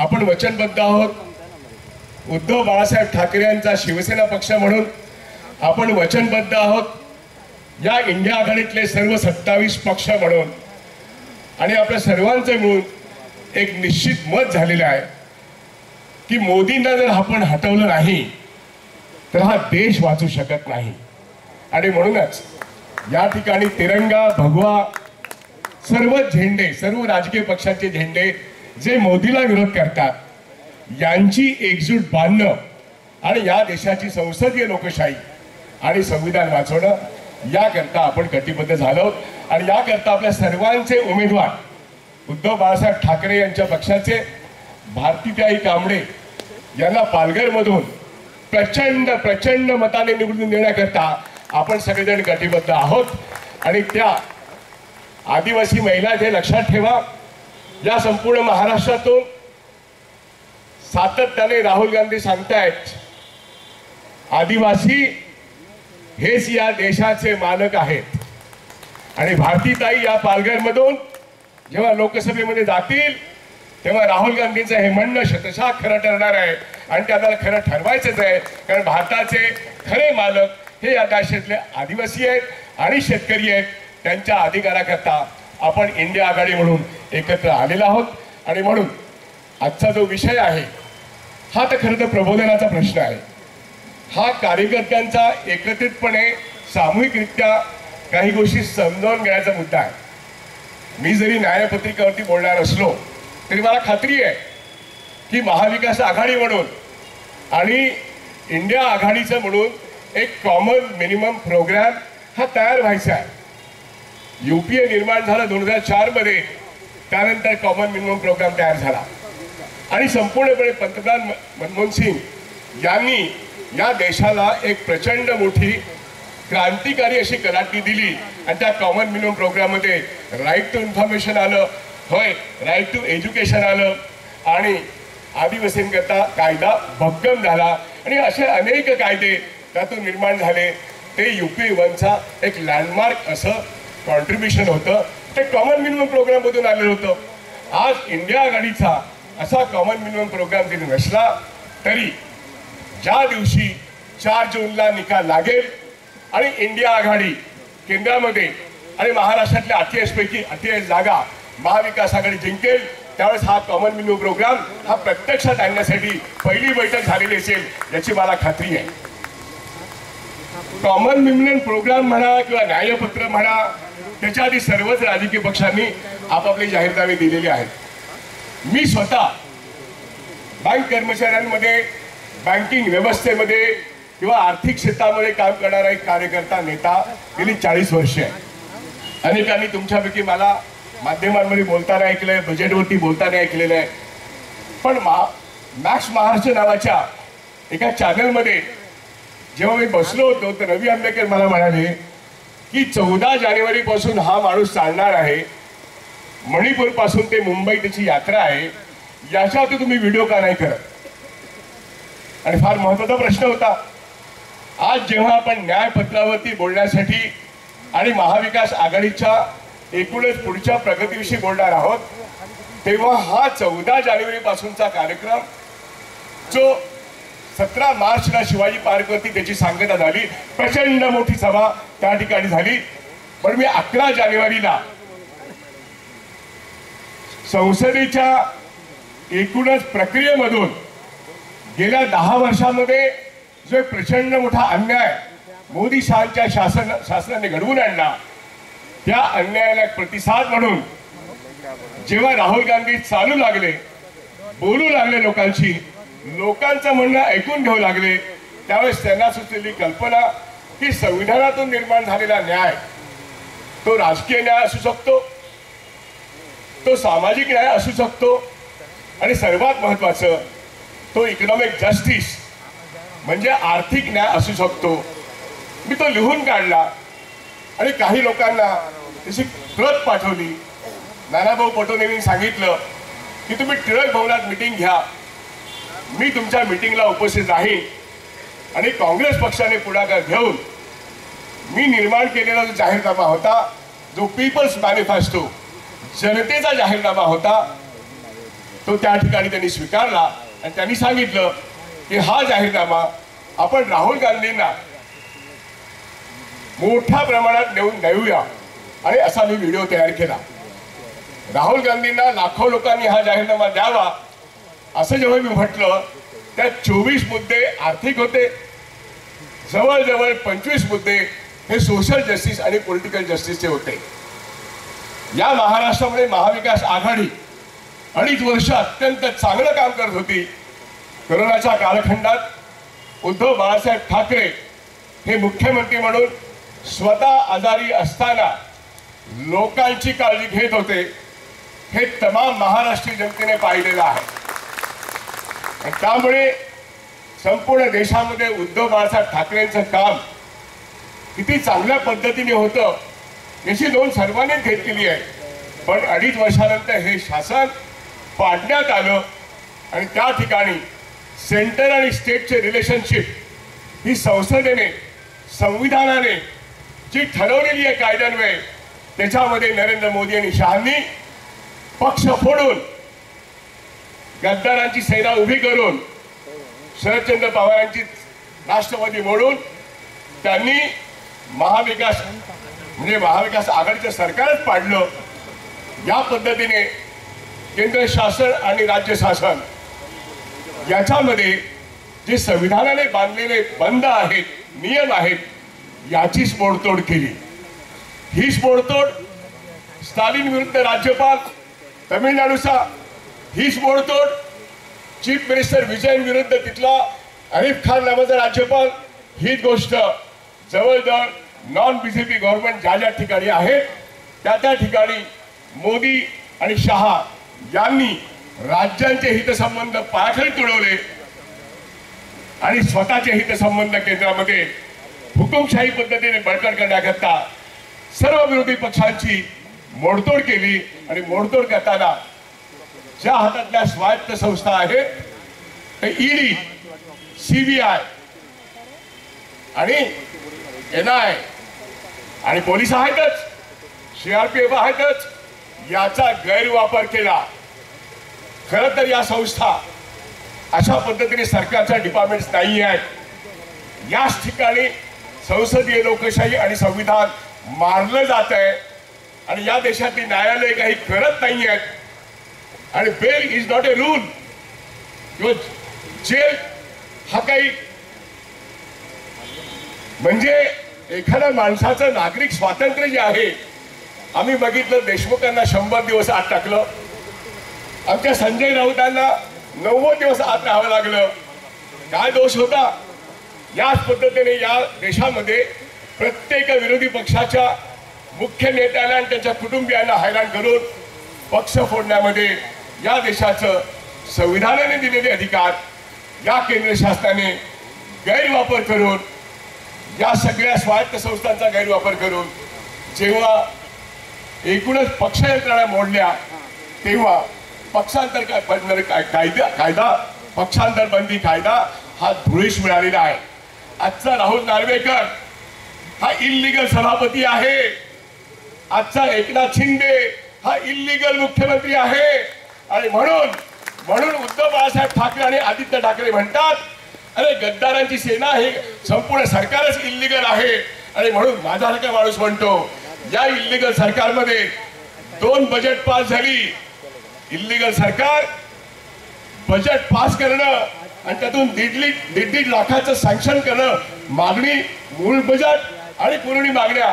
आपण वचनबद्ध आहोत. उद्धव बाळासाहेब ठाकरे यांचा शिवसेना पक्ष म्हणून आपण वचनबद्ध आहोत. या इंडिया आघाडीतले सर्व 27 पक्ष म्हणून आणि आपल्या सर्वांचे मिळून एक निश्चित मत झालेलं आहे की मोदींना जर आपण हटवलं नाही तर हा देश वाचू शकत नाही. आणि म्हणूनच या ठिकाणी तिरंगा, भगवा, सर्व झेंडे, सर्व राजकीय पक्षांचे झेंडे जे मोदीला विरोध करतात यांची एकजूट बांधणं आणि या देशाची संसदीय लोकशाही आणि संविधान वाचवणं याकरता आपण कटिबद्ध झालो. आणि याकरता आपल्या सर्वांचे उमेदवार उद्धव बाळासाहेब ठाकरे यांच्या पक्षाचे भारतीताई कांबळे यांना पालघरमधून प्रचंड प्रचंड मताने निवडून देण्याकरता आपण सगळेजण कटिबद्ध आहोत. आणि त्या आदिवासी महिला जे लक्षात ठेवा, या संपूर्ण महाराष्ट्रातून सातत्याने राहुल गांधी सांगतायत आदिवासी हेच या देशाचे मालक आहेत. आणि भारतीताई या पालघरमधून जेव्हा लोकसभेमध्ये जातील तेव्हा राहुल गांधींचं हे म्हणणं शतशः खरं ठरणार आहे. आणि ते आपल्याला खरं ठरवायचंच आहे, कारण भारताचे खरे मालक हे या देशातले आदिवासी आहेत आणि शेतकरी आहेत. त्यांच्या अधिकाराकरता आपण इंडिया आघाडी म्हणून एकत्र आलेलो आहोत. आणि म्हणून आजचा जो विषय आहे हा तर खरं तर प्रबोधनाचा प्रश्न आहे. हा कार्यकर्त्यांचा एकत्रितपणे सामूहिकरित्या काही गोष्टी समजावून घेण्याचा मुद्दा आहे. मी जरी न्यायपत्रिकेवरती बोलणार असलो तरी मला खात्री आहे की महाविकास आघाडी म्हणून आणि इंडिया आघाडीचं म्हणून एक कॉमन मिनिमम प्रोग्राम हा तयार व्हायचा आहे. UPA निर्माण झाला 2004 मध्ये, त्यानंतर कॉमन मिनिमम प्रोग्राम तयार झाला आणि संपूर्णपणे पंतप्रधान मनमोहन सिंग यांनी या देशाला एक प्रचंड मोठी क्रांतिकारी अशी कलाटणी दिली. आणि त्या कॉमन मिनिमम प्रोग्राममध्ये राईट टू इन्फॉर्मेशन आलं, होय, राईट टू एज्युकेशन आलं आणि आदिवासींकरता कायदा भक्कम झाला आणि असे अनेक कायदे त्यातून निर्माण झाले. ते UPA 1चा एक लँडमार्क असं कॉन्ट्रीब्युशन होतं. ते कॉमन मिनिमम प्रोग्राममधून आलेलं होतं. आज इंडिया आघाडीचा असा कॉमन मिनिमम प्रोग्राम जरी नसला तरी ज्या दिवशी 4 जूनला निकाल लागेल आणि इंडिया आघाडी केंद्रामध्ये आणि महाराष्ट्रातल्या 48 पैकी 48 जागा महाविकास आघाडी जिंकेल, त्यावेळेस हा कॉमन मिनिमम प्रोग्राम हा प्रत्यक्षात आणण्यासाठी पहिली बैठक झालेली असेल याची मला खात्री आहे. कॉमन मिनिमम प्रोग्राम म्हणा किंवा न्यायपत्र म्हणा, त्याच्या आधी सर्वच राजकीय पक्षांनी आपापले जाहीरनामे दिलेले आहेत. मी स्वतः बँक कर्मचाऱ्यांमध्ये, बँकिंग व्यवस्थेमध्ये किंवा आर्थिक क्षेत्रामध्ये काम करणारा एक कार्यकर्ता, नेता गेली 40 वर्षे आहे. अनेकांनी तुमच्यापैकी मला माध्यमांमध्ये बोलताना ऐकलंय, बजेटवरती बोलताना ऐकलेलं आहे. पण मॅक्स महाराष्ट्र नावाच्या एका चॅनलमध्ये जेव्हा मी बसलो होतो तर रवी आंबेकर मला म्हणाले की 14 जानेवारीपासून हा माणूस चालणार आहे, मणिपूरपासून ते मुंबई त्याची यात्रा आहे, याच्यावरती तुम्ही व्हिडिओ का नाही करत. आणि फार महत्त्वाचा प्रश्न होता. आज जेव्हा आपण न्यायपत्रावरती बोलण्यासाठी आणि महाविकास आघाडीच्या एकूणच पुढच्या प्रगतीविषयी बोलणार आहोत तेव्हा हा 14 जानेवारीपासूनचा कार्यक्रम जो 17 मार्चला शिवाजी पार्कवरती त्याची सांगता झाली, प्रचंड मोठी सभा त्या ठिकाणी झाली. पण मी 11 जानेवारीला संसदेच्या एकूणच प्रक्रियेमधून गेल्या 10 वर्षांमध्ये जो प्रचंड मोठा अन्याय मोदी शहांच्या शासनाने घडवून आणला, त्या अन्यायाला प्रतिसाद म्हणून जेव्हा राहुल गांधी चालू लागले, बोलू लागले लोकांशी, लोकांचं म्हणणं ऐकून घेऊ लागले, त्यावेळेस त्यांना सुचलेली कल्पना की संविधानातून निर्माण झालेला न्याय तो राजकीय न्याय असू शकतो, तो सामाजिक न्याय असू शकतो आणि सर्वात महत्त्वाचं तो इकॉनॉमिक जस्टिस म्हणजे आर्थिक न्याय असू शकतो. मी तो लिहून काढला आणि काही लोकांना त्याची प्रत पाठवली. नानाभाऊ पटोलेंनी सांगितलं की तुम्ही टिळक भवनात मीटिंग घ्या, मी तुमच्या मीटिंगला उपस्थित राहीन. आणि काँग्रेस पक्षाने पुढाकार घेऊन मी निर्माण केलेला जो जाहीरनामा होता, जो पीपल्स मॅनिफेस्टो, जनतेचा जाहीरनामा होता, तो त्या ठिकाणी त्यांनी स्वीकारला आणि त्यांनी सांगितलं की हा जाहीरनामा आपण राहुल गांधींना मोठ्या प्रमाणात नेऊया आणि असा मी व्हिडिओ तयार केला. राहुल गांधींना लाखो लोकांनी हा जाहीरनामा द्यावा असं जेव्हा मी म्हटलं त्यात 24 मुद्दे आर्थिक होते, जवळजवळ 25 मुद्दे हे सोशल जस्टिस आणि पॉलिटिकल जस्टिसचे होते. या महाराष्ट्रामध्ये महाविकास आघाडी 2.5 वर्ष अत्यंत चांगलं काम करत होती. कोरोनाच्या कालखंडात उद्धव बाळासाहेब ठाकरे हे मुख्यमंत्री म्हणून स्वतः आजारी असताना लोकांची काळजी घेत होते. हे तमाम महाराष्ट्रीय जनतेने पाहिलेलं आहे. त्यामुळे संपूर्ण देशामध्ये उद्धव बाळासाहेब ठाकरेंचं काम किती चांगल्या पद्धतीने होतं याची नोंद सर्वांनीच घेतलेली आहे. पण 2.5 वर्षानंतर हे शासन पाडण्यात आलं आणि त्या ठिकाणी सेंटर आणि स्टेटचे रिलेशनशिप ही संसदेने संविधानाने जी ठरवलेली आहे कायद्यान्वये त्याच्यामध्ये नरेंद्र मोदी आणि शहांनी पक्ष फोडून गद्दारांची सेना उभी करून शरदचंद्र पवारांची राष्ट्रवादी मोडून त्यांनी महाविकास आघाडीचं सरकारच पाडलं. या पद्धतीने केंद्र शासन आणि राज्य शासन याच्यामध्ये जे संविधानाने बांधलेले बंध आहेत, नियम आहेत, याचीच मोडतोड केली. हीच मोडतोड स्टालिन विरुद्ध राज्यपाल तमिळनाडूचा, हीच मोडतोड चीफ मिनिस्टर विजयन विरुद्ध तिथला अरीफ खान नावाचा राज्यपाल, हीच गोष्ट जवळजवळ नॉन बीजेपी गव्हर्नमेंट ज्या ज्या ठिकाणी आहेत त्या ठिकाणी मोदी आणि शहा यांनी राज्यांचे हितसंबंध पायाखाली तुडवले आणि स्वतःचे हितसंबंध केंद्रामध्ये हुकुमशाही पद्धतीने बळकट करण्याकरता सर्व विरोधी पक्षांची मोडतोड केली. आणि मोडतोड करताना ज्या हातातल्या स्वायत्त संस्था आहेत ते ईडी, सीबीआय आणि एनआय आणि पोलीस आहेतच, सीआरपीएफ आहेतच, याचा गैरवापर केला. खरं तर या संस्था अशा पद्धतीने सरकारच्या डिपार्टमेंट्स नाही आहेत. याच ठिकाणी संसदीय लोकशाही आणि संविधान मारलं जात आहे आणि या देशातली न्यायालय काही करत नाही आहेत. आणि bail is not a rule किंवा जेल हा काही म्हणजे एखाद्या माणसाचं नागरिक स्वातंत्र्य जे आहे. आम्ही बघितलं देशमुखांना 100 दिवस आत टाकलं, आमच्या संजय राऊतांना 90 दिवस आत राहावं लागलं. काय दोष होता? याच पद्धतीने या देशामध्ये प्रत्येक विरोधी पक्षाच्या मुख्य नेत्याला आणि त्यांच्या कुटुंबियांना हैराण करून पक्ष फोडण्यामध्ये या देशाचं संविधानाने दिलेले अधिकार या केंद्र शासनाने गैरवापर करून, या सगळ्या स्वायत्त संस्थांचा गैरवापर करून जेव्हा एकूणच पक्ष यंत्रणा मोडल्या तेव्हा पक्षांतर कायदा पक्षांतर बंदी कायदा हा धुळीस मिळालेला आहे. आजचा राहुल नार्वेकर हा इल्लीगल सभापती आहे. आजचा एकनाथ शिंदे हा इल्लीगल मुख्यमंत्री आहे. आणि म्हणून उद्धव बाळासाहेब ठाकरे आणि आदित्य ठाकरे म्हणतात अरे गद्दारांची सेना हे संपूर्ण सरकारच इल्लीगल आहे. आणि म्हणून माझ्यासारखा माणूस म्हणतो या इल्लीगल सरकारमध्ये 2 बजेट पास झाली. इल्लीगल सरकार बजेट पास करणं आणि त्यातून दीड लाखाचं सँक्शन करणं, मागणी मूळ बजेट आणि पुरवणी मागण्या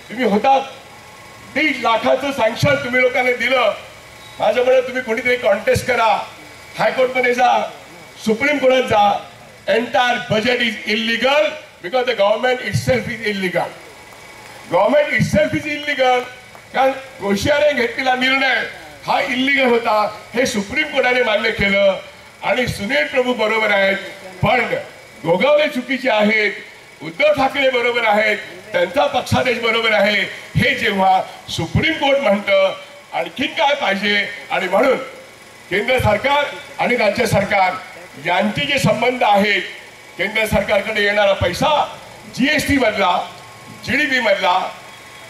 तुम्ही होतात. 1.5 लाखाचं सँक्शन तुम्ही लोकांनी दिलं. माझं म्हणणं तुम्ही कोणीतरी कॉन्टेस्ट करा, हायकोर्टमध्ये जा, सुप्रीम कोर्टात जा. Entire budget is illegal because the government itself is illegal. Government itself is illegal कारण कोश्यारीने घेतलेला निर्णय हा इल्लीगल होता. हे सुप्रीम कोर्टाने मान्य केलं आणि सुनील प्रभू बरोबर आहेत, पण गोगावले चुकीचे आहेत. उद्धव ठाकरे बरोबर आहेत, त्यांचा पक्षादेश बरोबर आहे. हे जेव्हा सुप्रीम कोर्ट म्हणतं आणखी काय पाहिजे. आणि म्हणून केंद्र सरकार आणि राज्य सरकार यांचे जे संबंध आहेत, केंद्र सरकारकडे येणारा पैसा जीएसटी मधला, जीडीपी मधला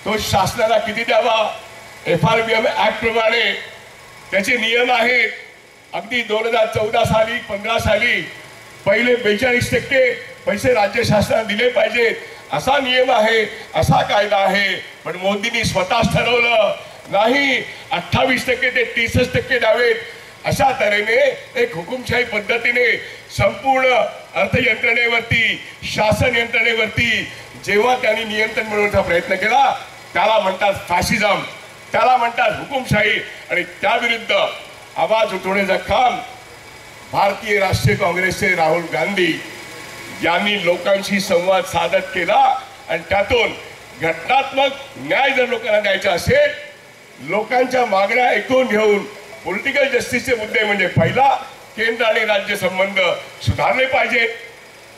तो शासनाला किती द्यावा, FRBM ऍक्ट प्रमाणे त्याचे नियम आहेत. अगदी 2014 साली 15 साली पहिले 42% पैसे राज्य शासनाने दिले पाहिजेत असा नियम आहे, असा कायदा आहे. पण मोदींनी स्वतःच ठरवलं नाही, 28% ते 63% द्यावेत. अशा तऱ्हेने एक हुकुमशाही पद्धतीने संपूर्ण अर्थयंत्रणेवरती, शासन यंत्रणेवरती जेव्हा त्यांनी नियंत्रण मिळवण्याचा प्रयत्न केला त्याला म्हणतात फॅसिझम, त्याला म्हणतात हुकुमशाही. आणि त्याविरुद्ध आवाज उठवण्याचं काम भारतीय राष्ट्रीय काँग्रेसचे राहुल गांधी यांनी लोकांशी संवाद साधत केला. आणि त्यातून घटनात्मक न्याय जर लोकांना द्यायचा असेल, लोकांच्या मागण्या ऐकून घेऊन पॉलिटिकल जस्टिसचे मुद्दे म्हणजे पहिला, केंद्र आणि राज्य संबंध सुधारले पाहिजेत.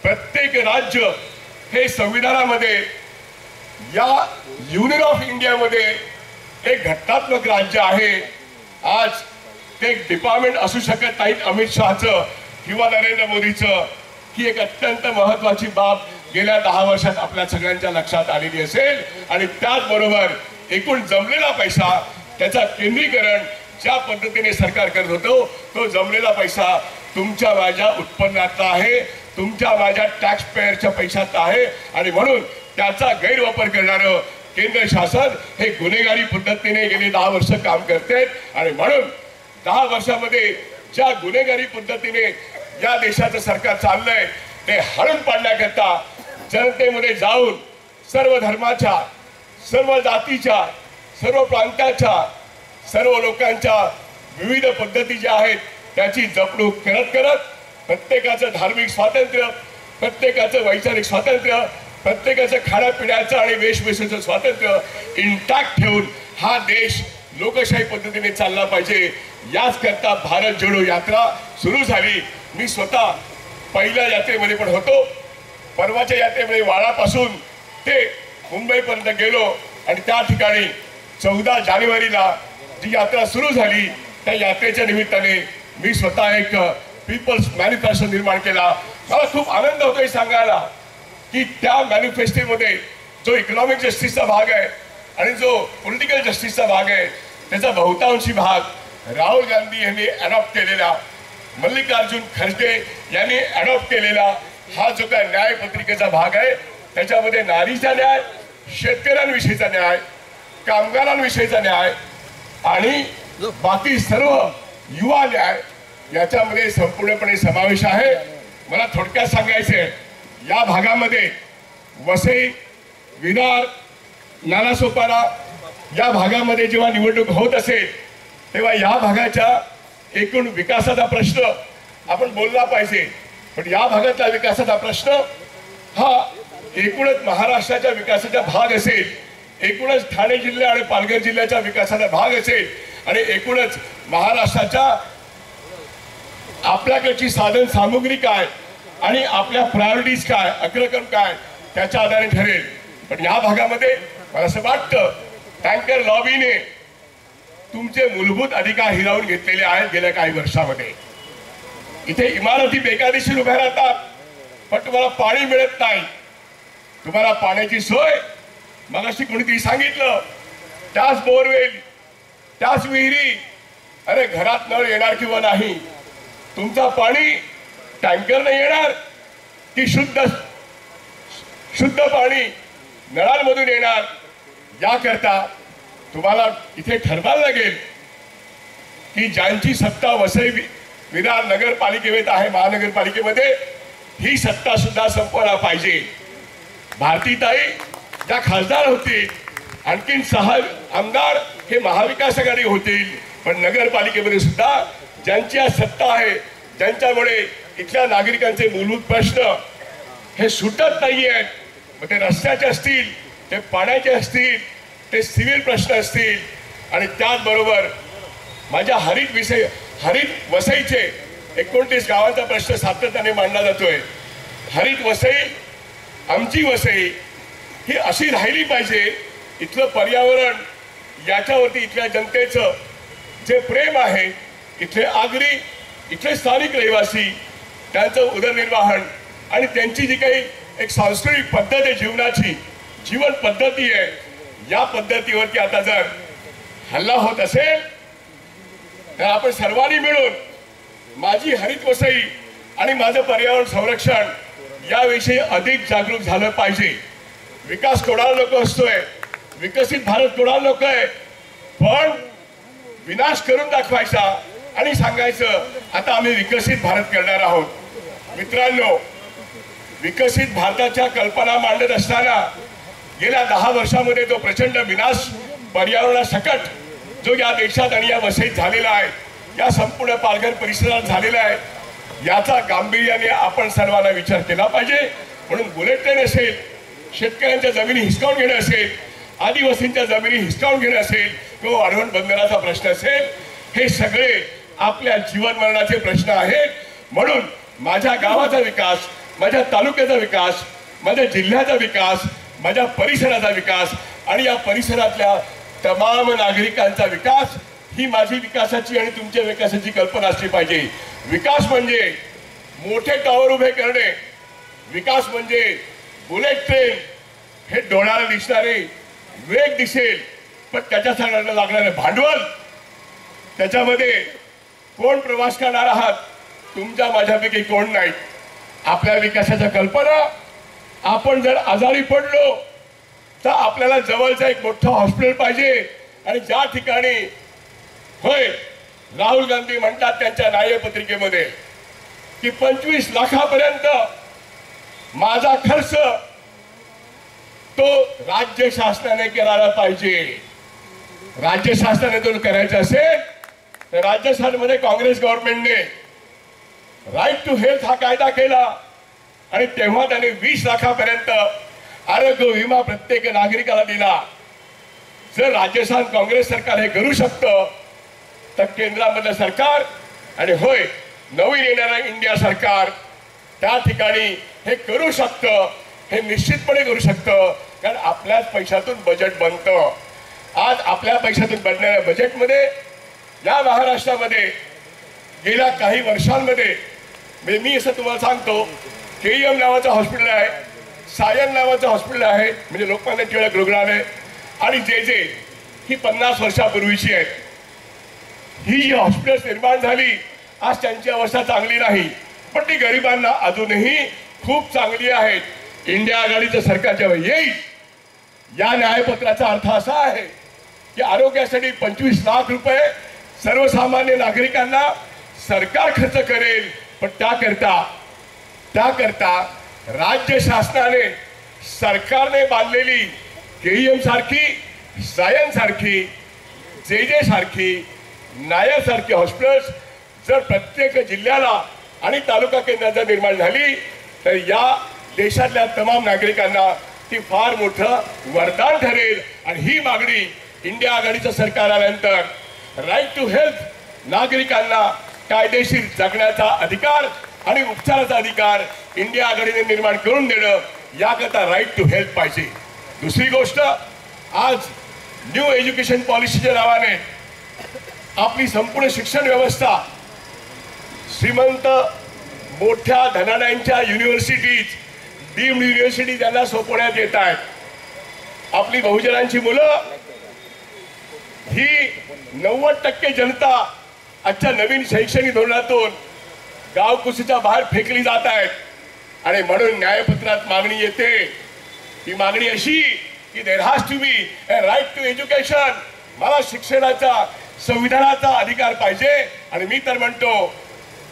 प्रत्येक राज्य हे संविधानामध्ये या युनियन ऑफ इंडियामध्ये एक घटनात्मक राज्य आहे. आज ते एक डिपार्टमेंट असू शकत नाहीत अमित शहाचं किंवा नरेंद्र मोदीचं. ही एक अत्यंत महत्वाची बाब गेल्या 10 वर्षात आपल्या सगळ्यांच्या लक्षात आलेली असेल. आणि त्याचबरोबर एकूण जमलेला पैसा त्याचा केंद्रीकरण ज्या पद्धतीने सरकार करत होतो तो जमलेला पैसा तुमच्या माझ्या उत्पन्नातला आहे, तुमच्या माझ्या टॅक्स पेयरच्या पैशातला आहे. आणि म्हणून त्याचा गैरवापर करणारं केंद्र शासन हे गुन्हेगारी पद्धतीने गेली 10 वर्ष काम करते. आणि म्हणून 10 वर्षामध्ये ज्या गुन्हेगारी पद्धतीने या देशाचं सरकार चाललंय ते हळून पाडण्याकरता जनतेमध्ये जाऊन सर्व धर्माच्या, सर्व जातीच्या, सर्व प्रांताच्या, सर्व लोकांच्या विविध पद्धती ज्या आहेत त्याची जपणूक करत करत प्रत्येकाचं धार्मिक स्वातंत्र्य, प्रत्येकाचं वैचारिक स्वातंत्र्य, प्रत्येकाचं खाण्यापिण्याचं आणि वेशभूषेचं स्वातंत्र्य इंटॅक्ट ठेवून हा देश लोकशाही पद्धतीने चालला पाहिजे. याच करता भारत जोडो यात्रा सुरू झाली. मी स्वतः पहिल्या यात्रेमध्ये पण होतो. परवाच्या यात्रेमध्ये वाडापासून ते मुंबईपर्यंत गेलो आणि त्या ठिकाणी 14 जानेवारीला जी यात्रा सुरू झाली त्या यात्रेच्या निमित्ताने मी स्वतः एक पीपल्स मॅनिफेस्टो निर्माण केला. मला खूप आनंद होतोय सांगायला की त्या मॅनिफेस्टोमध्ये जो इकॉनॉमिक जस्टिसचा भाग आहे आणि जो पॉलिटिकल जस्टिसचा भाग आहे त्याचा बहुतांशी भाग राहुल गांधी यांनी अडॉप्ट केलेला, मल्लिकार्जुन खरगे यांनी अडॉप्ट केलेला हा जो काय न्यायपत्रिकेचा भाग आहे त्याच्यामध्ये नारीचा न्याय, शेतकऱ्यांविषयीचा न्याय, कामगारांविषयीचा न्याय आणि बाकी सर्व युवा न्याय याच्यामध्ये संपूर्णपणे समावेश आहे. मला थोडक्यात सांगायचे या भागामध्ये वसई, विरार, नालासोपारा या भागामध्ये जेव्हा निवडणूक होत असेल तेव्हा या भागाच्या एकूण विकासाचा प्रश्न आपण बोलला पाहिजे. पण या भागातला विकासाचा प्रश्न हा एकूणच महाराष्ट्राच्या विकासाचा भाग असेल, एकूणच ठाणे जिल्हा आणि पालघर जिल्ह्याच्या विकासाचा भाग असेल आणि एकूणच महाराष्ट्राच्या आपल्याकडची साधन सामुग्री काय आणि आपल्या प्रायोरिटीज काय, अग्रक्रम काय त्याच्या आधारे ठरेल. पण या भागामध्ये मला असं वाटतं टँकर लॉबीने तुमचे मूलभूत अधिकार हिरावून घेतलेले आहेत गेल्या काही वर्षामध्ये. इथे इमारती बेकायदेशीर उभ्या राहतात पण तुम्हाला पाणी मिळत नाही. तुम्हाला पाण्याची सोय मगाशी कोणीतरी सांगितलं त्याच बोरवेल, त्याच विहिरी, अरे घरात नळ येणार किंवा नाही, तुमचा पाणी टँकरने येणार की शुद्ध पाणी नळांमधून येणार याकरता तुम्हाला इथे ठरवायला लागेल की ज्यांची सत्ता वसई विरार नगरपालिकेत आहे, महानगरपालिकेमध्ये ही सत्ता सुद्धा संपवला पाहिजे. भारतीताई ज्या खासदार होतील, आणखीन 6 आमदार हे महाविकास आघाडी होतील, पण नगरपालिकेमध्ये सुद्धा ज्यांची आज सत्ता आहे, ज्यांच्यामुळे इथल्या नागरिकांचे मूलभूत प्रश्न हे सुटत नाही आहेत, मग ते रस्त्याचे असतील, ते पाण्याचे असतील, ते सिव्हिल प्रश्न असतील आणि त्याचबरोबर माझ्या हरित वसईचे 29 गावांचा प्रश्न सातत्याने मांडला जातोय. हरित वसई, आमची वसई ही अशी राहिली पाहिजे. इथलं पर्यावरण याच्यावरती इथल्या जनतेचं जे प्रेम आहे, इथले आगरी, इथले स्थानिक रहिवासी, त्यांचं उदरनिर्वाहन आणि त्यांची जी काही एक सांस्कृतिक पद्धत आहे, जीवनाची जीवन पद्धती आहे, या पद्धतीवरती आता जर हल्ला होत असेल तर आपण सर्वांनी मिळून माझी हरित वसई आणि माझं पर्यावरण संरक्षण याविषयी अधिक जागरूक झालं पाहिजे. विकास कोणाला नको असतोय, विकसित भारत कोणाला नको आहे, पण विनाश करून दाखवायचा आणि सांगायचं आता आम्ही विकसित भारत करणार आहोत. मित्रांनो, विकसित भारताच्या कल्पना मांडत असताना गेल्या 10 वर्षामध्ये जो प्रचंड विनाश पर्यावरणासकट जो या देशात आणि या वसईत झालेला आहे, या संपूर्ण पालघर परिसरात झालेला आहे, याचा गांभीर्याने आपण सर्वांना विचार केला पाहिजे. म्हणून बुलेट ट्रेन असेल, शेतकऱ्यांच्या जमिनी हिसकावून घेणं असेल, आदिवासींच्या जमिनी हिसकावून घेणं असेल किंवा वाढवण बंदराचा प्रश्न असेल, हे सगळे आपल्या जीवन मरणाचे प्रश्न आहेत. म्हणून माझ्या गावाचा विकास, माझ्या तालुक्याचा विकास, माझ्या जिल्ह्याचा विकास, माझ्या परिसराचा विकास आणि या परिसरातल्या तमाम नागरिकांचा विकास ही माझी विकासाची आणि तुमच्या विकासाची कल्पना असली पाहिजे. विकास म्हणजे मोठे टॉवर उभे करणे, विकास म्हणजे बुलेट ट्रेन हे डोळ्याला दिसणारे वेग दिसेल, पण त्याच्यासाठी लागणारे भांडवल, त्याच्यामध्ये कोण प्रवास करणार आहात, तुमच्या माझ्यापैकी कोण नाही. आपल्या विकासाच्या कल्पना, आपण जर आजारी पडलो तर आपल्याला जवळचं एक मोठं हॉस्पिटल पाहिजे आणि ज्या ठिकाणी होय राहुल गांधी म्हणतात त्यांच्या न्यायपत्रिकेमध्ये की 25 लाखापर्यंत माझा खर्च तो राज्य शासनाने करायला पाहिजे. राज्य शासनाने जर करायचं असेल तर राजस्थानमध्ये काँग्रेस गव्हर्नमेंटने राईट टू हेल्थ हा कायदा केला आणि तेव्हा त्याने 20 लाखापर्यंत आरोग्य विमा प्रत्येक नागरिकाला दिला. जर राजस्थान काँग्रेस सरकार हे करू शकतं तर केंद्रामधलं सरकार आणि होय नवीन येणारं इंडिया सरकार त्या ठिकाणी हे करू शकतं, हे निश्चितपणे करू शकतं. कारण आपल्याच पैशातून बजेट बनतं. आज आपल्या पैशातून बनणाऱ्या बजेटमध्ये या महाराष्ट्रामध्ये गेल्या काही वर्षांमध्ये मी असं तुम्हाला सांगतो, KEM नावाचं हॉस्पिटल आहे, सायन नावाचं हॉस्पिटल आहे, म्हणजे लोकमान्य टिळक रुग्णालय आणि जे ही 50 वर्षापूर्वीची आहेत. ही जी हॉस्पिटल्स निर्माण झाली आज त्यांची अवस्था चांगली नाही, पण ती गरिबांना अजूनही खूप चांगली आहेत. इंडिया आघाडीचं सरकार जेव्हा येईल, या न्यायपत्राचा अर्थ असा आहे की आरोग्यासाठी 25 लाख रुपये सर्वसामान्य नागरिकांना सरकार खर्च करेल, पण त्याकरता राज्य शासनाने सरकारने बांधलेली KEM सारखी, सायन सारखी, जे सारखी, नायर सारखी हॉस्पिटल्स जर प्रत्येक जिल्ह्याला आणि तालुका केंद्रात निर्माण झाली तर या देशातल्या तमाम नागरिकांना ती फार मोठं वरदान ठरेल. आणि ही मागणी इंडिया आघाडीचं सरकार आल्यानंतर राईट टू हेल्थ, नागरिकांना कायदेशीर जगण्याचा अधिकार आणि उपचाराचा अधिकार इंडिया आघाडीने निर्माण करून देणं, याकरता राईट टू हेल्थ पाहिजे. दुसरी गोष्ट, आज न्यू एज्युकेशन पॉलिसीच्या नावाने आपली संपूर्ण शिक्षण व्यवस्था श्रीमंत मोठ्या धनाढ्यांच्या युनिव्हर्सिटीज, डीम्ड युनिव्हर्सिटी त्यांना सोपवण्यात येत आहेत. आपली बहुजनांची मुलं ही 90% जनता आजच्या नवीन शैक्षणिक धोरणातून गावकुशीच्या बाहेर फेकली जात आहेत आणि म्हणून न्यायपत्रात मागणी येते. ती मागणी अशी की there has to be a right to education. मला शिक्षणाचा संविधानाचा अधिकार पाहिजे आणि मी तर म्हणतो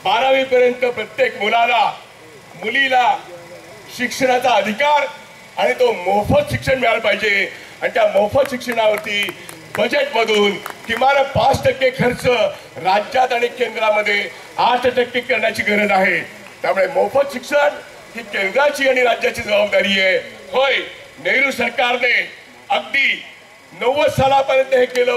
12वी पर्यंत प्रत्येक मुलीला शिक्षणाचा अधिकार आणि तो मोफत शिक्षण मिळालं पाहिजे. आणि त्या मोफत शिक्षणावरती बजेटमधून किमान 5% खर्च राज्यात आणि केंद्रामध्ये 8% करण्याची गरज आहे. त्यामुळे मोफत शिक्षण ही केंद्राची आणि राज्याची जबाबदारी आहे. होय, नेहरू सरकारने अगदी 90 सालापर्यंत हे केलं.